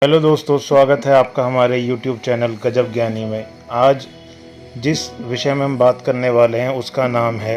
Hello दोस्तों, स्वागत है आपका हमारे YouTube चैनल गजब ज्ञानी में। आज जिस विषय में हम बात करने वाले हैं उसका नाम है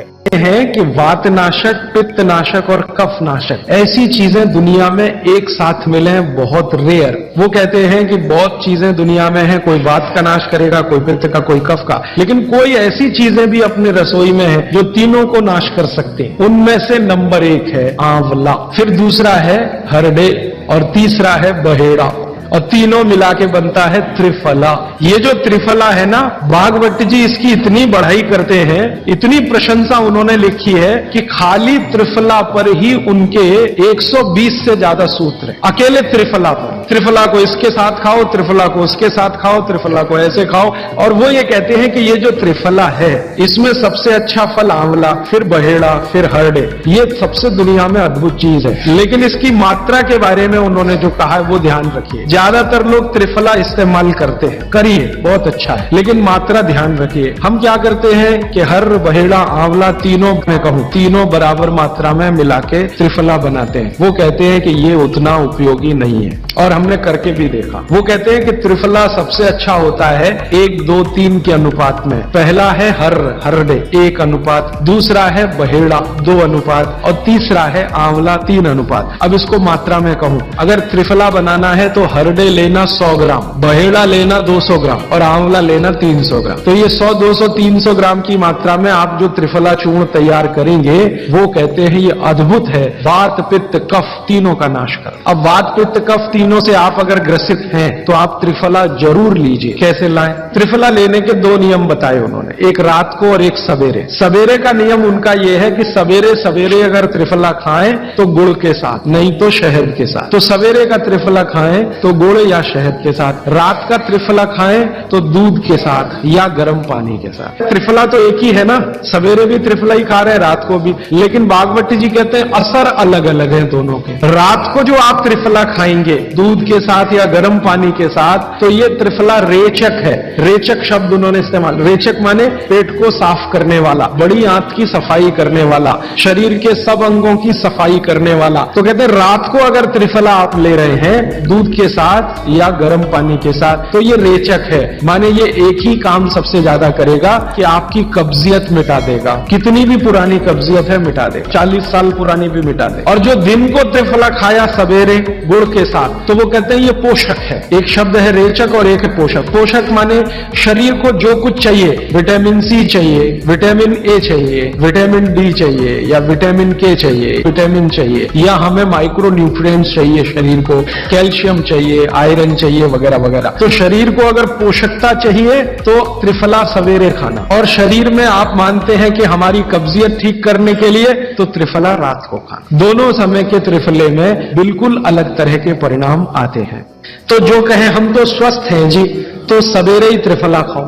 कि वातनाशक, पित्तनाशक और कफनाशक ऐसी चीजें दुनिया में एक साथ मिले हैं, बहुत रेयर। वो कहते हैं कि बहुत चीजें दुनिया में हैं, कोई वात का नाश करेगा, कोई पित्त का, कोई कफ का, लेकिन कोई ऐसी चीजें भी अपनी रसोई में है जो तीनों को नाश कर सकते हैं। उनमें से नंबर 1 है आंवला, फिर दूसरा है हरडे और तीसरा है बहेड़ा, और तीनों मिला के बनता है त्रिफला। ये जो त्रिफला है ना, भागवत जी इसकी इतनी बढ़ाई करते हैं, इतनी प्रशंसा उन्होंने लिखी है कि खाली त्रिफला पर ही उनके 120 से ज्यादा सूत्र है, अकेले त्रिफला पर। त्रिफला को इसके साथ खाओ, त्रिफला को उसके साथ खाओ, त्रिफला को ऐसे खाओ। और वो ये कहते हैं कि ये जो त्रिफला है इसमें सबसे अच्छा फल आंवला, फिर बहेड़ा, फिर हरडे। ये सबसे दुनिया में अद्भुत चीज है, लेकिन इसकी मात्रा के बारे में उन्होंने जो कहा है वो ध्यान रखिए। ज्यादातर लोग त्रिफला इस्तेमाल करते हैं, करिए, बहुत अच्छा है, लेकिन मात्रा ध्यान रखिए। हम क्या करते हैं कि हर बहेड़ा आंवला तीनों, मैं कहूं तीनों बराबर मात्रा में मिला के त्रिफला बनाते हैं। वो कहते हैं कि ये उतना उपयोगी नहीं है, और हमने करके भी देखा। वो कहते हैं कि त्रिफला सबसे अच्छा होता है 1, 2, 3 के अनुपात में। पहला है हरडे 1 अनुपात, दूसरा है बहेड़ा 2 अनुपात, और तीसरा है आंवला 3 अनुपात। अब इसको मात्रा में कहूं, अगर त्रिफला बनाना है तो हरडे लेना 100 ग्राम, बहेड़ा लेना 200 ग्राम और आंवला लेना 300 ग्राम। तो ये 100, 200, 300 ग्राम की मात्रा में आप जो त्रिफला चूर्ण तैयार करेंगे, वो कहते हैं ये अद्भुत है, वात पित्त कफ तीनों का नाश कर। अब वात पित्त कफ तीनों से आप अगर ग्रसित हैं तो आप त्रिफला जरूर लीजिए। कैसे लाएं? त्रिफला लेने के 2 नियम बताए उन्होंने, एक रात को और एक सवेरे। सवेरे का नियम उनका यह है कि सवेरे सवेरे अगर त्रिफला खाएं तो गुड़ के साथ, नहीं तो शहद के साथ। तो सवेरे का त्रिफला खाएं तो गुड़ या शहद के साथ, रात का त्रिफला खाएं तो दूध के साथ या गर्म पानी के साथ। त्रिफला तो एक ही है ना, सवेरे भी त्रिफला ही खा रहे हैं, रात को भी, लेकिन भागवत जी कहते हैं असर अलग अलग है दोनों के। रात को जो आप त्रिफला खाएंगे दूध के साथ या गर्म पानी के साथ, तो ये त्रिफला रेचक है। रेचक शब्द उन्होंने इस्तेमाल, रेचक माने पेट को साफ करने वाला, बड़ी आंत की सफाई करने वाला, शरीर के सब अंगों की सफाई करने वाला। तो कहते हैं रात को अगर त्रिफला आप ले रहे हैं दूध के साथ या गर्म पानी के साथ, तो ये रेचक है, माने ये एक ही काम सबसे ज्यादा करेगा कि आपकी कब्जियत मिटा देगा। कितनी भी पुरानी कब्जियत है मिटा दे, 40 साल पुरानी भी मिटा दे। और जो दिन को त्रिफला खाया सवेरे गुड़ के साथ, तो वो कहते हैं ये पोषक है। एक शब्द है रेचक और एक है पोषक। पोषक माने शरीर को जो कुछ चाहिए, विटामिन सी चाहिए, विटामिन ए चाहिए, विटामिन डी चाहिए, या विटामिन के चाहिए, विटामिन चाहिए, या हमें माइक्रो न्यूट्रिएंट्स चाहिए, शरीर को कैल्शियम चाहिए, आयरन चाहिए, वगैरह वगैरह। तो शरीर को अगर पोषकता चाहिए तो त्रिफला सवेरे खाना, और शरीर में आप मानते हैं कि हमारी कब्जियत ठीक करने के लिए तो त्रिफला रात को खाना। दोनों समय के त्रिफले में बिल्कुल अलग तरह के परिणाम आते हैं। तो जो कहें हम तो स्वस्थ हैं जी, तो सवेरे ही त्रिफला खाओ,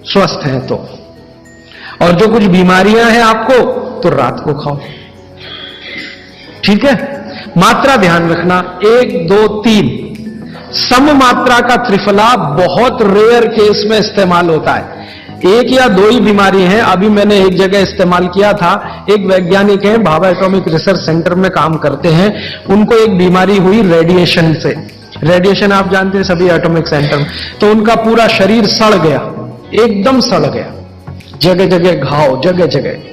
स्वस्थ हैं तो। और जो कुछ बीमारियां हैं आपको, तो रात को खाओ, ठीक है। मात्रा ध्यान रखना, 1, 2, 3 सम मात्रा का त्रिफला बहुत रेयर केस में इस्तेमाल होता है। 1 या 2 ही बीमारी हैं। अभी मैंने एक जगह इस्तेमाल किया था, एक वैज्ञानिक हैं, भाभा एटॉमिक रिसर्च सेंटर में काम करते हैं, उनको एक बीमारी हुई रेडिएशन से। रेडिएशन आप जानते हैं सभी एटॉमिक सेंटर में। तो उनका पूरा शरीर सड़ गया, एकदम सड़ गया, जगह जगह घाव, जगह जगह,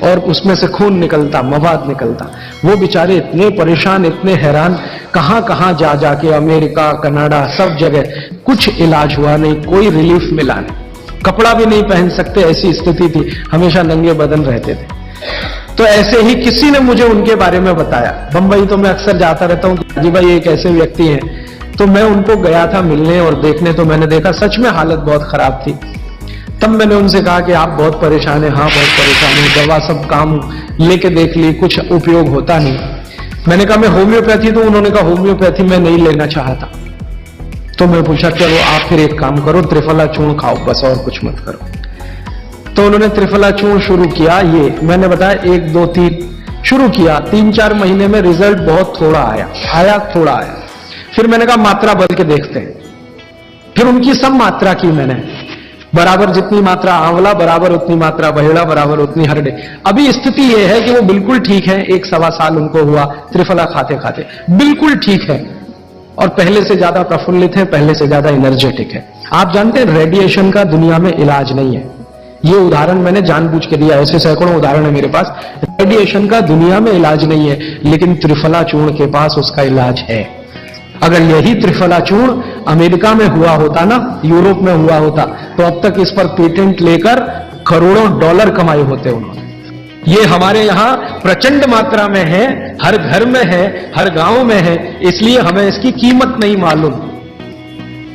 और उसमें से खून निकलता, मवाद निकलता। वो बेचारे इतने परेशान, इतने हैरान, कहां कहां जा जाके, अमेरिका, कनाडा, सब जगह, कुछ इलाज हुआ नहीं, कोई रिलीफ मिला नहीं। कपड़ा भी नहीं पहन सकते, ऐसी स्थिति थी, हमेशा नंगे बदन रहते थे। तो ऐसे ही किसी ने मुझे उनके बारे में बताया। बंबई तो मैं अक्सर जाता रहता हूं, जी भाई एक ऐसे व्यक्ति हैं। तो मैं उनको गया था मिलने और देखने, तो मैंने देखा सच में हालत बहुत खराब थी। तब मैंने उनसे कहा कि आप बहुत परेशान हैं। हाँ बहुत परेशान हूं, दवा सब काम लेके देख ली, कुछ उपयोग होता नहीं। मैंने कहा मैं होम्योपैथी, तो उन्होंने कहा होम्योपैथी मैं नहीं लेना चाहता। तो मैं पूछा चलो आप फिर एक काम करो, त्रिफला चूर्ण खाओ बस, और कुछ मत करो। तो उन्होंने त्रिफला चूर्ण शुरू किया। ये मैंने बताया 1, 2, 3 शुरू किया। 3-4 महीने में रिजल्ट बहुत थोड़ा आया, थोड़ा आया। फिर मैंने कहा मात्रा बदल के देखते हैं। फिर उनकी सब मात्रा की मैंने, बराबर जितनी मात्रा आंवला, बराबर उतनी मात्रा बहेड़ा, बराबर उतनी हरडे। अभी स्थिति यह है कि वो बिल्कुल ठीक है, 1 सवा साल उनको हुआ त्रिफला खाते खाते, बिल्कुल ठीक है। और पहले से ज्यादा प्रफुल्लित है, पहले से ज्यादा एनर्जेटिक है। आप जानते हैं रेडिएशन का दुनिया में इलाज नहीं है। ये उदाहरण मैंने जानबूझ के दिया, ऐसे सैकड़ों उदाहरण है मेरे पास। रेडिएशन का दुनिया में इलाज नहीं है, लेकिन त्रिफला चूर्ण के पास उसका इलाज है। अगर यही त्रिफला चूर्ण अमेरिका में हुआ होता ना, यूरोप में हुआ होता, तो अब तक इस पर पेटेंट लेकर करोड़ों डॉलर कमाए होते उन्होंने। ये हमारे यहां प्रचंड मात्रा में है, हर घर में है, हर गांव में है, इसलिए हमें इसकी कीमत नहीं मालूम।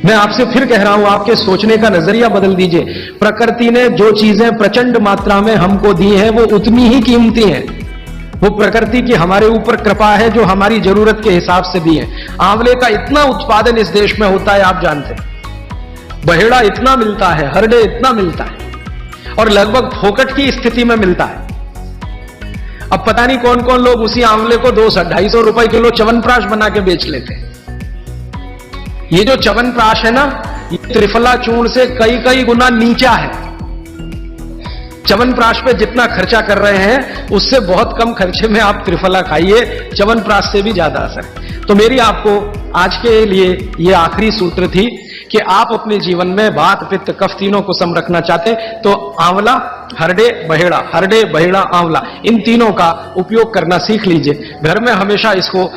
मैं आपसे फिर कह रहा हूं, आपके सोचने का नजरिया बदल दीजिए। प्रकृति ने जो चीजें प्रचंड मात्रा में हमको दी हैं, वो उतनी ही कीमती हैं। वो प्रकृति की हमारे ऊपर कृपा है, जो हमारी जरूरत के हिसाब से दी है। आंवले का इतना उत्पादन इस देश में होता है, आप जानते हैं। बहेड़ा इतना मिलता है, हरडे इतना मिलता है, और लगभग फोकट की स्थिति में मिलता है। अब पता नहीं कौन कौन लोग उसी आंवले को 200-250 रुपए किलो च्यवनप्राश बना के बेच लेते हैं। ये जो च्यवनप्राश है ना, ये त्रिफला चूर्ण से कई कई गुना नीचा है। च्यवनप्राश पे जितना खर्चा कर रहे हैं, उससे बहुत कम खर्चे में आप त्रिफला खाइए, च्यवनप्राश से भी ज्यादा असर है। तो मेरी आपको आज के लिए ये आखिरी सूत्र थी कि आप अपने जीवन में वात पित्त कफ तीनों को सम रखना चाहते तो आंवला, हरडे, बहेड़ा, हरडे, बहेड़ा, आंवला, इन तीनों का उपयोग करना सीख लीजिए। घर में हमेशा इसको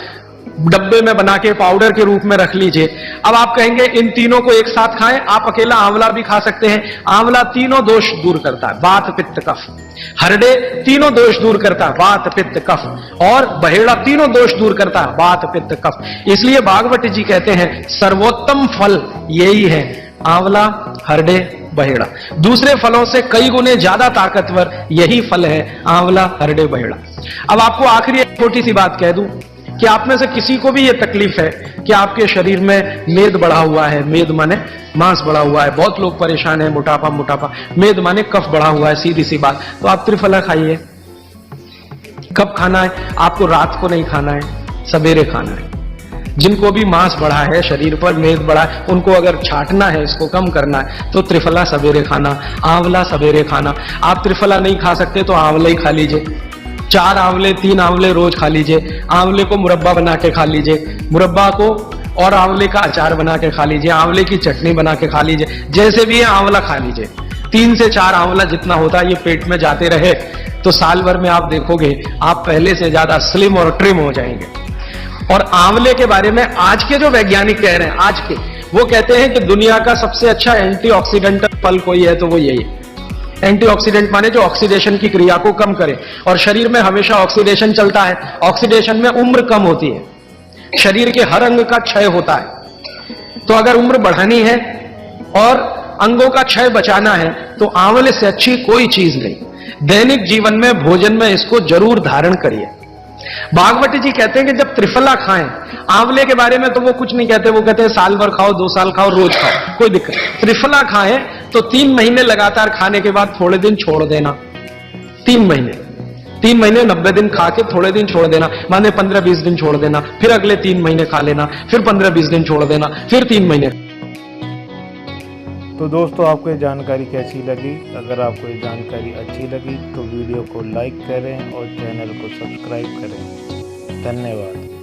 डब्बे में बना के पाउडर के रूप में रख लीजिए। अब आप कहेंगे इन तीनों को एक साथ खाएं, आप अकेला आंवला भी खा सकते हैं। आंवला तीनों दोष दूर करता है, वात पित्त कफ। हरडे तीनों दोष दूर करता है, वात पित्त कफ। और बहेड़ा तीनों दोष दूर करता है, वात पित्त कफ। इसलिए भागवत जी कहते हैं सर्वोत्तम फल यही है, आंवला, हरडे, बहेड़ा। दूसरे फलों से कई गुने ज्यादा ताकतवर यही फल है, आंवला, हरडे, बहेड़ा। अब आपको आखिरी एक छोटी सी बात कह दूं कि आप में से किसी को भी यह तकलीफ है कि आपके शरीर में मेद बढ़ा हुआ है, मेद माने मांस बढ़ा हुआ है, बहुत लोग परेशान है, मोटापा, मेद माने कफ बढ़ा हुआ है, सीधी सी बात। तो आप त्रिफला खाइए। कब खाना है? आपको रात को नहीं खाना है, सवेरे खाना है। जिनको भी मांस बढ़ा है, शरीर पर मेद बढ़ा है, उनको अगर छाटना है, इसको कम करना है, तो त्रिफला सवेरे खाना, आंवला सवेरे खाना। आप त्रिफला नहीं खा सकते तो आंवला ही खा लीजिए। 4 आंवले 3 आंवले रोज खा लीजिए। आंवले को मुरब्बा बना के खा लीजिए, मुरब्बा को और आंवले का अचार बना के खा लीजिए, आंवले की चटनी बना के खा लीजिए, जैसे भी है आंवला खा लीजिए। 3 से 4 आंवला जितना होता है, ये पेट में जाते रहे तो साल भर में आप देखोगे आप पहले से ज्यादा स्लिम और ट्रिम हो जाएंगे। और आंवले के बारे में आज के जो वैज्ञानिक कह रहे हैं, आज के, वो कहते हैं कि दुनिया का सबसे अच्छा एंटीऑक्सीडेंटल फल कोई है तो वो यही है। एंटीऑक्सीडेंट माने जो ऑक्सीडेशन की क्रिया को कम करे, और शरीर में हमेशा ऑक्सीडेशन चलता है। ऑक्सीडेशन में उम्र कम होती है, शरीर के हर अंग का क्षय होता है। तो अगर उम्र बढ़ानी है और अंगों का क्षय बचाना है तो आंवले से अच्छी कोई चीज नहीं। दैनिक जीवन में भोजन में इसको जरूर धारण करिए। भागवती जी कहते हैं कि जब त्रिफला खाएं, आंवले के बारे में तो वो कुछ नहीं कहते, वो कहते हैं साल भर खाओ, 2 साल खाओ, रोज खाओ, कोई दिक्कत। त्रिफला खाएं तो 3 महीने लगातार खाने के बाद थोड़े दिन छोड़ देना। 3 महीने 90 दिन खा के थोड़े दिन छोड़ देना, माने 15-20 दिन छोड़ देना, फिर अगले 3 महीने खा लेना, फिर 15-20 दिन छोड़ देना, फिर 3 महीने। तो दोस्तों, आपको ये जानकारी कैसी लगी? अगर आपको ये जानकारी अच्छी लगी तो वीडियो को लाइक करें और चैनल को सब्सक्राइब करें। धन्यवाद।